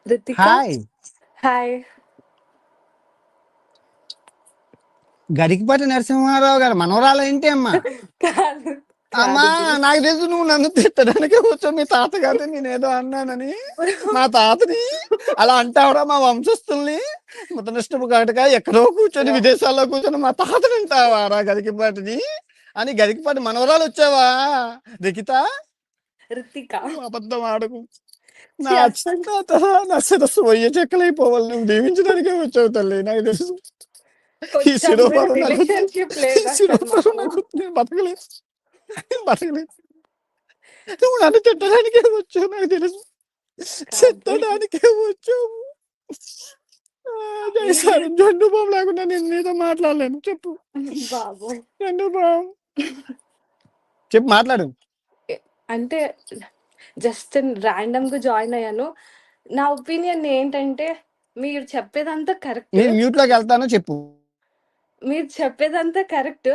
Ritika. Hi hi. Garikapati Narasimha Rao గారు మనవరాలు ఏంటి అమ్మా? కాదు. అమ్మా కాదు గురు. నాకు తెలుసు నువ్వు నన్ను తిట్టడానికి కూర్చో మీ తాతగారిని నేనేదో అన్నానని. మా తాతని అలా అంటావురా మా వంశస్థుల్ని ముతనిష్టపు కాటుగా ఎక్కడో కూర్చొని విదేశాల్లో కూర్చొని మా తాతని అంటావారా గరికపాటిని అని. గరికపాటి మనవరాలు వచ్చావా రికిత? రితిక. నువ్వు అబద్ధం ఆడకు. నా ఛీ, అస్సలు తాత నా శిరస్సు వయ్య చెక్కలైపోవాలి. నువ్వు దీవించడానికే వచ్చావు తల్లి. నాకు తెలుసు ఈ కొంచెం శిరోపరం నాకు రిలేషన్షిప్ లేదా శిరోపరం నాకు నేను బతకలేదు. నేను బతకలేదు. నువ్వు నన్ను తిట్టడానికే వచ్చావు నాకు తెలుసు. చెత్తడానికే వచ్చావు. చేశాను జండు బాబు లేకుండా నేను నీతో మాట్లాడలేను. చెప్పు బాబు. జండు బాబు చెప్పు మాట్లాడు. అంటే జస్ట్ ర్యాండమ్ గా జాయిన్ అయ్యాను. నా ఒపీనియన్ ఏంటంటే మీరు చెప్పేదంతా కరెక్ట్. నేను మ్యూట్ లోకి వెళ్తాను చెప్పు. మీరు చెప్పేదంతా కరెక్ట్.